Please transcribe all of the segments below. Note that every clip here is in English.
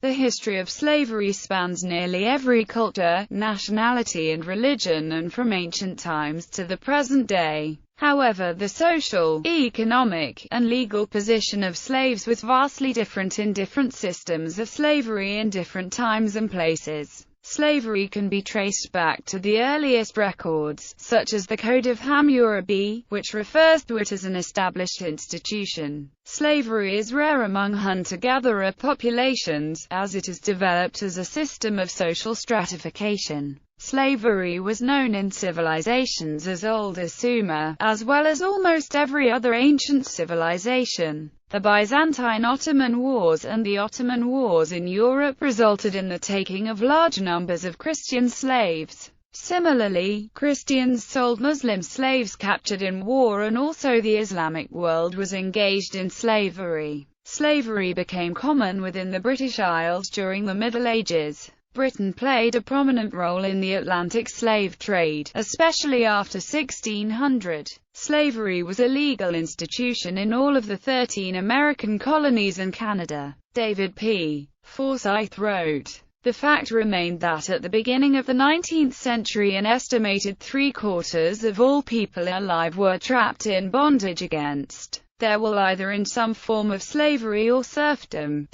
The history of slavery spans nearly every culture, nationality and religion, and from ancient times to the present day. However, the social, economic, and legal position of slaves was vastly different in different systems of slavery in different times and places. Slavery can be traced back to the earliest records, such as the Code of Hammurabi, which refers to it as an established institution. Slavery is rare among hunter-gatherer populations, as it is developed as a system of social stratification. Slavery was known in civilizations as old as Sumer, as well as almost every other ancient civilization. The Byzantine-Ottoman Wars and the Ottoman Wars in Europe resulted in the taking of large numbers of Christian slaves. Similarly, Christians sold Muslim slaves captured in war, and also the Islamic world was engaged in slavery. Slavery became common within the British Isles during the Middle Ages. Britain played a prominent role in the Atlantic slave trade, especially after 1600. Slavery was a legal institution in all of the 13 American colonies and Canada. David P. Forsyth wrote, "The fact remained that at the beginning of the 19th century an estimated 3/4 of all people alive were trapped in bondage against their will, either in some form of slavery or serfdom."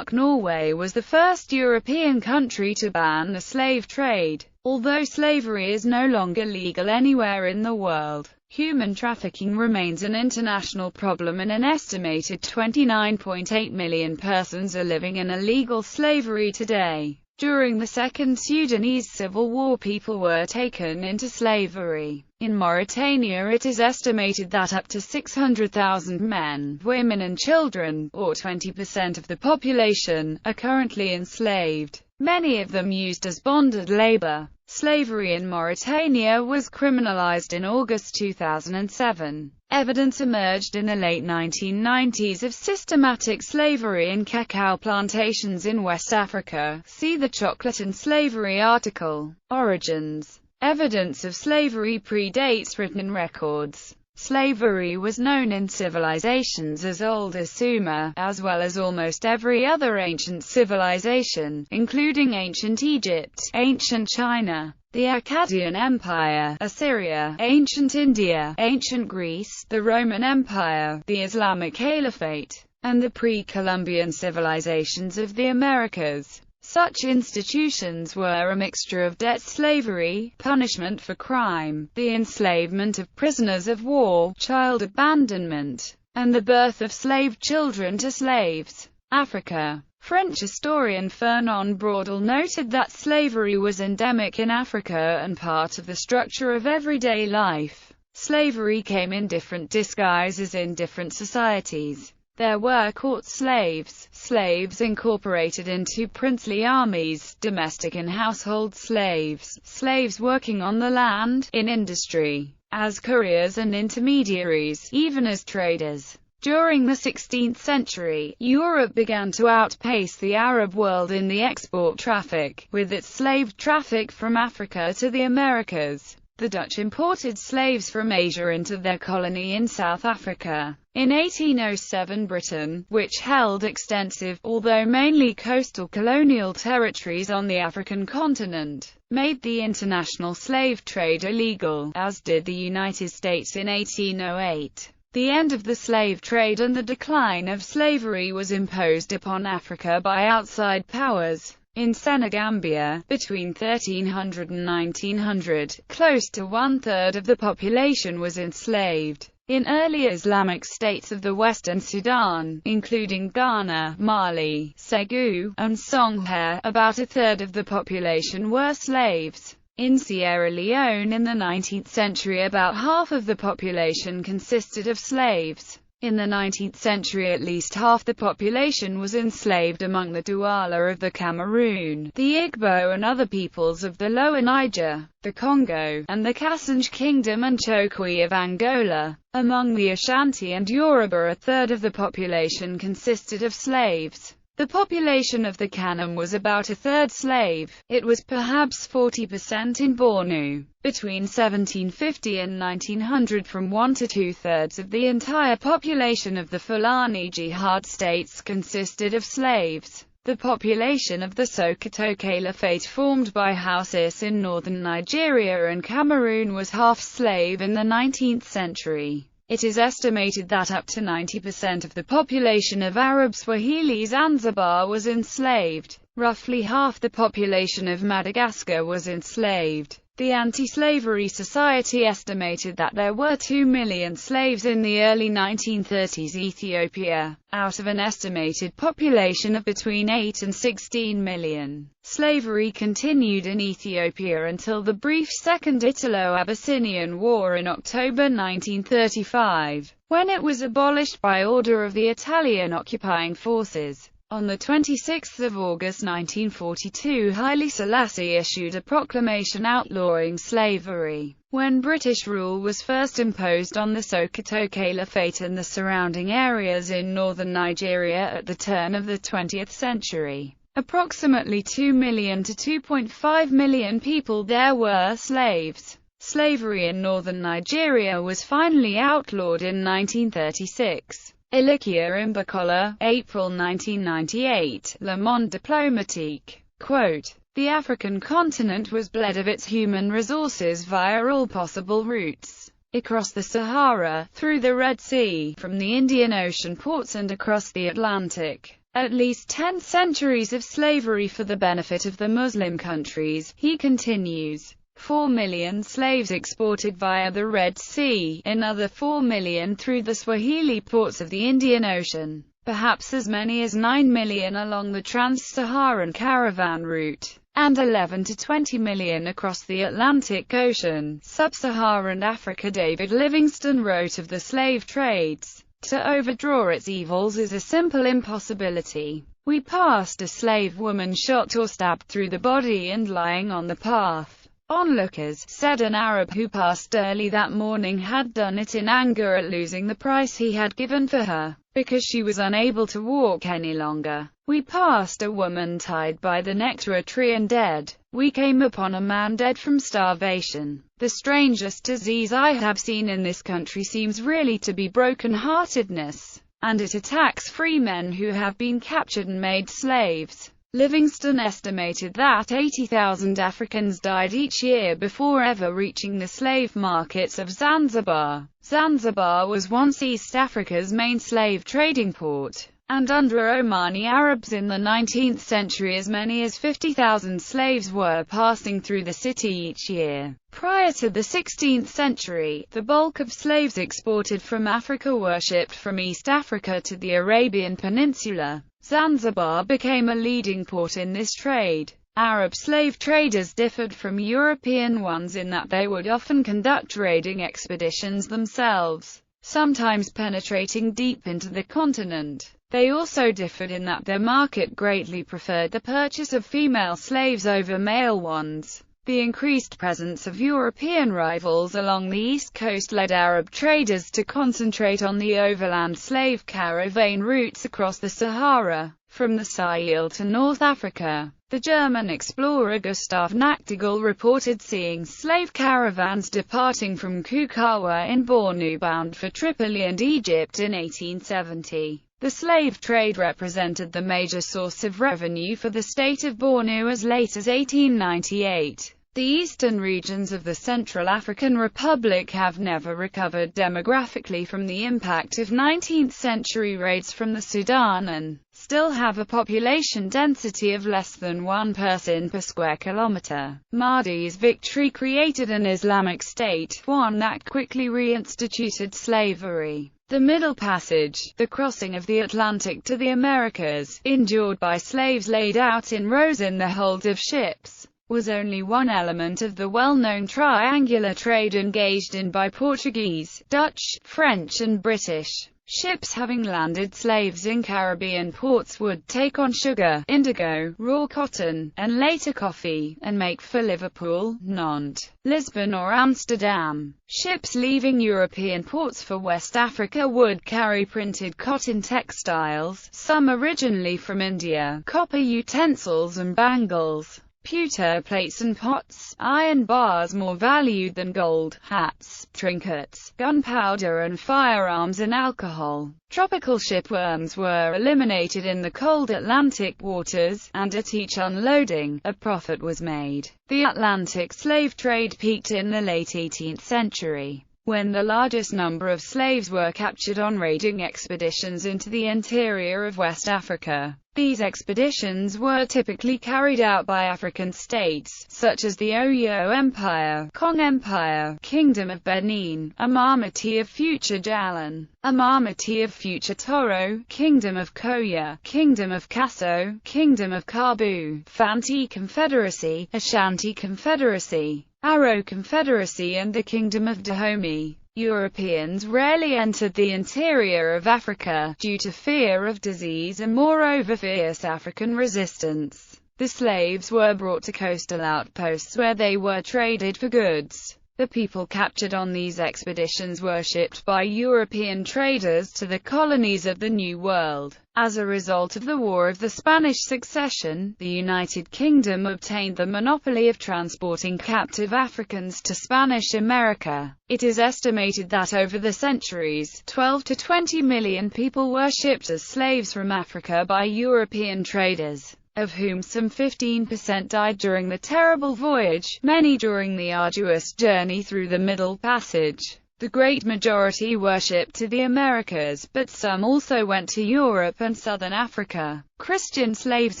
Norway was the first European country to ban the slave trade. Although slavery is no longer legal anywhere in the world, human trafficking remains an international problem, and an estimated 29.8 million persons are living in illegal slavery today. During the Second Sudanese Civil War, people were taken into slavery. In Mauritania, it is estimated that up to 600,000 men, women and children, or 20% of the population, are currently enslaved, many of them used as bonded labor. Slavery in Mauritania was criminalized in August 2007. Evidence emerged in the late 1990s of systematic slavery in cacao plantations in West Africa. See the Chocolate and Slavery article. Origins. Evidence of slavery predates written records. Slavery was known in civilizations as old as Sumer, as well as almost every other ancient civilization, including ancient Egypt, ancient China, the Akkadian Empire, Assyria, ancient India, ancient Greece, the Roman Empire, the Islamic Caliphate, and the pre-Columbian civilizations of the Americas. Such institutions were a mixture of debt slavery, punishment for crime, the enslavement of prisoners of war, child abandonment, and the birth of slave children to slaves. Africa. French historian Fernand Braudel noted that slavery was endemic in Africa and part of the structure of everyday life. Slavery came in different disguises in different societies. There were court slaves, slaves incorporated into princely armies, domestic and household slaves, slaves working on the land, in industry, as couriers and intermediaries, even as traders. During the 16th century, Europe began to outpace the Arab world in the export traffic, with its slave traffic from Africa to the Americas. The Dutch imported slaves from Asia into their colony in South Africa. In 1807, Britain, which held extensive, although mainly coastal colonial territories on the African continent, made the international slave trade illegal, as did the United States in 1808. The end of the slave trade and the decline of slavery was imposed upon Africa by outside powers. In Senegambia, between 1300 and 1900, close to one-third of the population was enslaved. In early Islamic states of the Western Sudan, including Ghana, Mali, Segu, and Songhay, about a third of the population were slaves. In Sierra Leone in the 19th century, about half of the population consisted of slaves. In the 19th century, at least half the population was enslaved among the Douala of the Cameroon, the Igbo and other peoples of the Lower Niger, the Congo, and the Kasanj Kingdom and Chokwe of Angola. Among the Ashanti and Yoruba, a third of the population consisted of slaves. The population of the Kanem was about a third slave. It was perhaps 40% in Bornu. Between 1750 and 1900, from 1 to 2/3 of the entire population of the Fulani Jihad states consisted of slaves. The population of the Sokoto Caliphate, formed by Hausis in northern Nigeria and Cameroon, was half slave in the 19th century. It is estimated that up to 90% of the population of Arab Swahili Zanzibar was enslaved. Roughly half the population of Madagascar was enslaved. The Anti-Slavery Society estimated that there were 2 million slaves in the early 1930s Ethiopia, out of an estimated population of between 8 and 16 million. Slavery continued in Ethiopia until the brief Second Italo-Abyssinian War in October 1935, when it was abolished by order of the Italian occupying forces. On 26 August 1942, Haile Selassie issued a proclamation outlawing slavery. When British rule was first imposed on the Sokoto Caliphate and the surrounding areas in northern Nigeria at the turn of the 20th century, approximately 2 million to 2.5 million people there were slaves. Slavery in northern Nigeria was finally outlawed in 1936. Ilikia Imbakola, April 1998, Le Monde Diplomatique. Quote, "The African continent was bled of its human resources via all possible routes. Across the Sahara, through the Red Sea, from the Indian Ocean ports and across the Atlantic. At least 10 centuries of slavery for the benefit of the Muslim countries," he continues. 4 million slaves exported via the Red Sea, another 4 million through the Swahili ports of the Indian Ocean, perhaps as many as 9 million along the Trans-Saharan caravan route, and 11 to 20 million across the Atlantic Ocean. Sub-Saharan Africa. David Livingstone wrote of the slave trades, "To overdraw its evils is a simple impossibility. We passed a slave woman shot or stabbed through the body and lying on the path. Onlookers said an Arab who passed early that morning had done it in anger at losing the price he had given for her, because she was unable to walk any longer. We passed a woman tied by the neck to a tree and dead. We came upon a man dead from starvation. The strangest disease I have seen in this country seems really to be broken-heartedness, and it attacks free men who have been captured and made slaves." Livingstone estimated that 80,000 Africans died each year before ever reaching the slave markets of Zanzibar. Zanzibar was once East Africa's main slave trading port, and under Omani Arabs in the 19th century as many as 50,000 slaves were passing through the city each year. Prior to the 16th century, the bulk of slaves exported from Africa were shipped from East Africa to the Arabian Peninsula. Zanzibar became a leading port in this trade. Arab slave traders differed from European ones in that they would often conduct raiding expeditions themselves, sometimes penetrating deep into the continent. They also differed in that their market greatly preferred the purchase of female slaves over male ones. The increased presence of European rivals along the east coast led Arab traders to concentrate on the overland slave caravan routes across the Sahara, from the Sahel to North Africa. The German explorer Gustav Nachtigall reported seeing slave caravans departing from Kukawa in Bornu bound for Tripoli and Egypt in 1870. The slave trade represented the major source of revenue for the state of Bornu as late as 1898. The eastern regions of the Central African Republic have never recovered demographically from the impact of 19th-century raids from the Sudan and still have a population density of less than 1 person per square kilometer. Mahdi's victory created an Islamic state, one that quickly reinstituted slavery. The Middle Passage, the crossing of the Atlantic to the Americas, endured by slaves laid out in rows in the holds of ships, was only one element of the well-known triangular trade engaged in by Portuguese, Dutch, French and British. Ships having landed slaves in Caribbean ports would take on sugar, indigo, raw cotton, and later coffee, and make for Liverpool, Nantes, Lisbon or Amsterdam. Ships leaving European ports for West Africa would carry printed cotton textiles, some originally from India, copper utensils and bangles. pewter plates and pots, iron bars more valued than gold, hats, trinkets, gunpowder and firearms and alcohol. Tropical shipworms were eliminated in the cold Atlantic waters, and at each unloading, a profit was made. The Atlantic slave trade peaked in the late 18th century, when the largest number of slaves were captured on raiding expeditions into the interior of West Africa. These expeditions were typically carried out by African states, such as the Oyo Empire, Kong Empire, Kingdom of Benin, Amamati of future Jalan, Amamati of future Toro, Kingdom of Koya, Kingdom of Kasso, Kingdom of Kabu, Fanti Confederacy, Ashanti Confederacy, Aro Confederacy and the Kingdom of Dahomey. Europeans rarely entered the interior of Africa, due to fear of disease and moreover fierce African resistance. The slaves were brought to coastal outposts where they were traded for goods. The people captured on these expeditions were shipped by European traders to the colonies of the New World. As a result of the War of the Spanish Succession, the United Kingdom obtained the monopoly of transporting captive Africans to Spanish America. It is estimated that over the centuries, 12 to 20 million people were shipped as slaves from Africa by European traders, of whom some 15% died during the terrible voyage, many during the arduous journey through the Middle Passage. The great majority were shipped to the Americas, but some also went to Europe and southern Africa. Christian slaves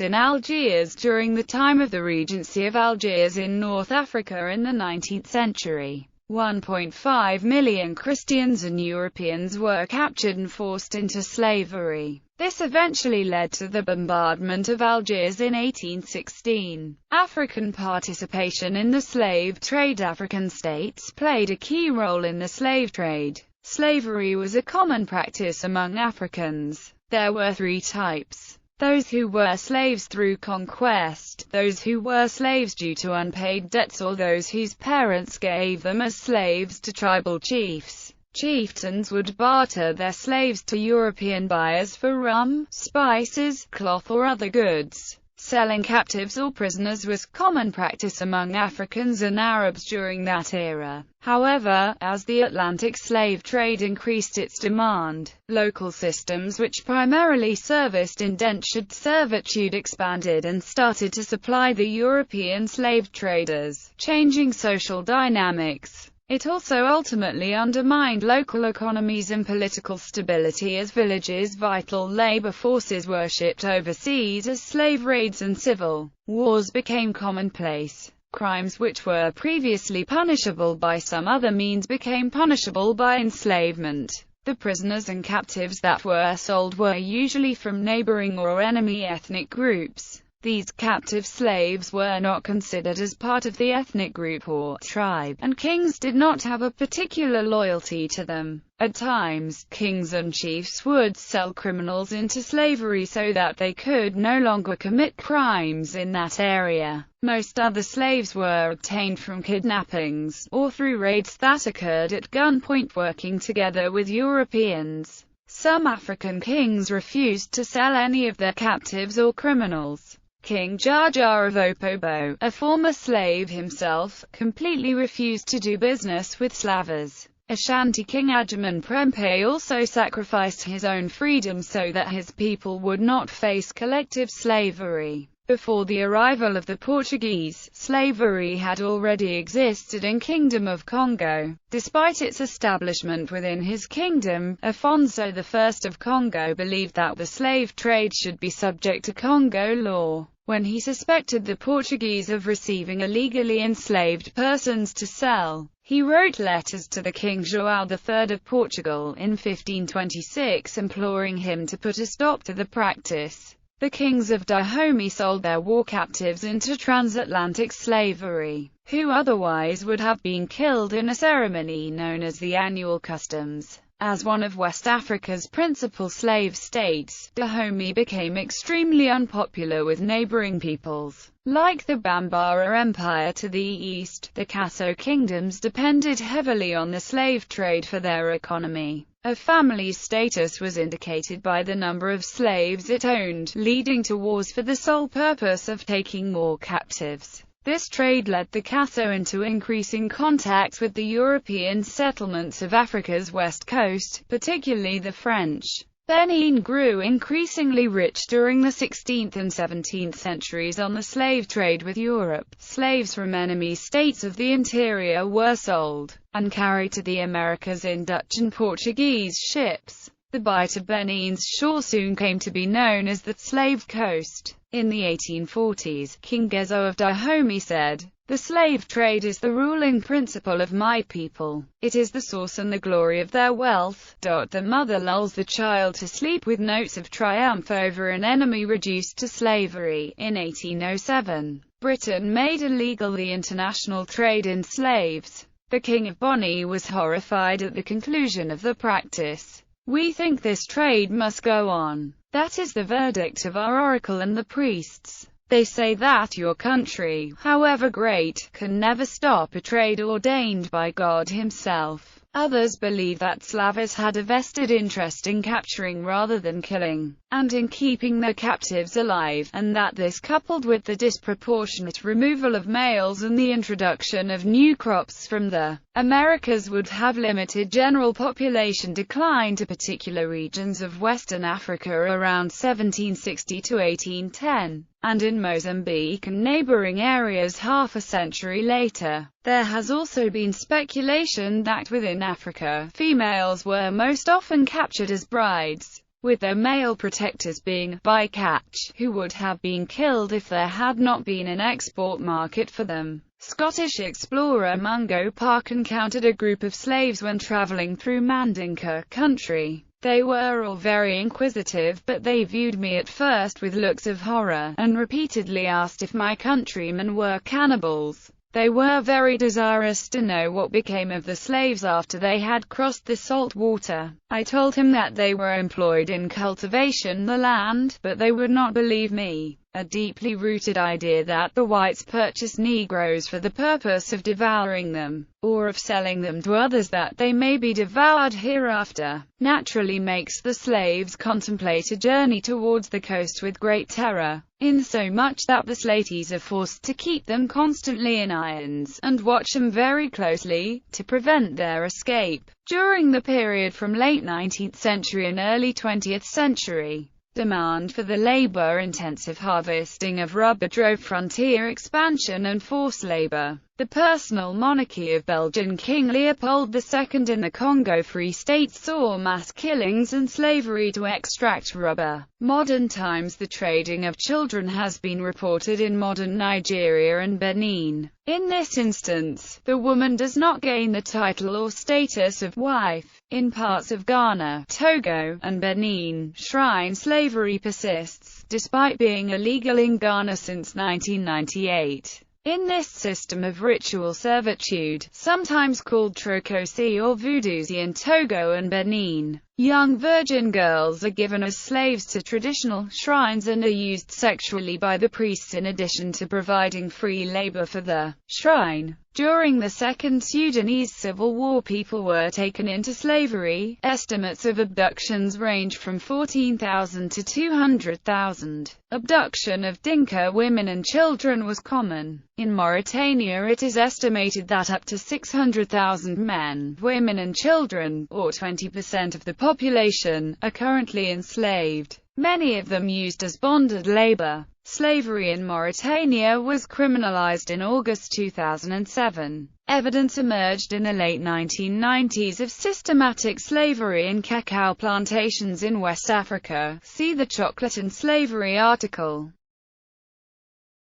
in Algiers during the time of the Regency of Algiers in North Africa in the 19th century. 1.5 million Christians and Europeans were captured and forced into slavery. This eventually led to the bombardment of Algiers in 1816. African participation in the slave trade. African states played a key role in the slave trade. Slavery was a common practice among Africans. There were three types: those who were slaves through conquest, those who were slaves due to unpaid debts, or those whose parents gave them as slaves to tribal chiefs. Chieftains would barter their slaves to European buyers for rum, spices, cloth or other goods. Selling captives or prisoners was common practice among Africans and Arabs during that era. However, as the Atlantic slave trade increased its demand, local systems which primarily serviced indentured servitude expanded and started to supply the European slave traders, changing social dynamics. It also ultimately undermined local economies and political stability, as villages' vital labor forces were shipped overseas as slave raids and civil wars became commonplace. Crimes which were previously punishable by some other means became punishable by enslavement. The prisoners and captives that were sold were usually from neighboring or enemy ethnic groups. These captive slaves were not considered as part of the ethnic group or tribe, and kings did not have a particular loyalty to them. At times, kings and chiefs would sell criminals into slavery so that they could no longer commit crimes in that area. Most other slaves were obtained from kidnappings, or through raids that occurred at gunpoint, working together with Europeans. Some African kings refused to sell any of their captives or criminals. King Jaja of Opobo, a former slave himself, completely refused to do business with slavers. Ashanti King Ajaman Prempeh also sacrificed his own freedom so that his people would not face collective slavery. Before the arrival of the Portuguese, slavery had already existed in Kingdom of Congo. Despite its establishment within his kingdom, Afonso I of Congo believed that the slave trade should be subject to Congo law. When he suspected the Portuguese of receiving illegally enslaved persons to sell, he wrote letters to the King João III of Portugal in 1526 imploring him to put a stop to the practice. The kings of Dahomey sold their war captives into transatlantic slavery, who otherwise would have been killed in a ceremony known as the annual customs. As one of West Africa's principal slave states, Dahomey became extremely unpopular with neighboring peoples. Like the Bambara Empire to the east, the Kasso kingdoms depended heavily on the slave trade for their economy. A family's status was indicated by the number of slaves it owned, leading to wars for the sole purpose of taking more captives. This trade led the Casso into increasing contacts with the European settlements of Africa's west coast, particularly the French. Benin grew increasingly rich during the 16th and 17th centuries on the slave trade with Europe. Slaves from enemy states of the interior were sold and carried to the Americas in Dutch and Portuguese ships. The bight of Benin's shore soon came to be known as the Slave Coast. In the 1840s, King Gezo of Dahomey said, "The slave trade is the ruling principle of my people. It is the source and the glory of their wealth." The mother lulls the child to sleep with notes of triumph over an enemy reduced to slavery. In 1807, Britain made illegal the international trade in slaves. The King of Bonny was horrified at the conclusion of the practice. "We think this trade must go on. That is the verdict of our oracle and the priests. They say that your country, however great, can never stop a trade ordained by God himself." Others believe that slavers had a vested interest in capturing rather than killing, and in keeping their captives alive, and that this, coupled with the disproportionate removal of males and the introduction of new crops from the Americas, would have limited general population decline to particular regions of Western Africa around 1760 to 1810. And in Mozambique and neighboring areas half a century later. There has also been speculation that within Africa, females were most often captured as brides, with their male protectors being bycatch, who would have been killed if there had not been an export market for them. Scottish explorer Mungo Park encountered a group of slaves when traveling through Mandinka country. They were all very inquisitive, but they viewed me at first with looks of horror, and repeatedly asked if my countrymen were cannibals. They were very desirous to know what became of the slaves after they had crossed the salt water. I told him that they were employed in cultivation the land, but they would not believe me. A deeply rooted idea that the whites purchase Negroes for the purpose of devouring them, or of selling them to others that they may be devoured hereafter, naturally makes the slaves contemplate a journey towards the coast with great terror, insomuch that the slaties are forced to keep them constantly in irons, and watch them very closely, to prevent their escape. During the period from late 19th century and early 20th century, demand for the labor-intensive harvesting of rubber drove frontier expansion and forced labor. The personal monarchy of Belgian King Leopold II in the Congo Free State saw mass killings and slavery to extract rubber. Modern times, the trading of children has been reported in modern Nigeria and Benin. In this instance, the woman does not gain the title or status of wife. In parts of Ghana, Togo, and Benin, shrine slavery persists, despite being illegal in Ghana since 1998. In this system of ritual servitude, sometimes called trokosi or voodoozi in Togo and Benin, young virgin girls are given as slaves to traditional shrines and are used sexually by the priests in addition to providing free labor for the shrine. During the Second Sudanese Civil War, people were taken into slavery. Estimates of abductions range from 14,000 to 200,000. Abduction of Dinka women and children was common. In Mauritania, it is estimated that up to 600,000 men, women and children, or 20% of the population, are currently enslaved, many of them used as bonded labor. Slavery in Mauritania was criminalized in August 2007. Evidence emerged in the late 1990s of systematic slavery in cacao plantations in West Africa. See the Chocolate and Slavery article.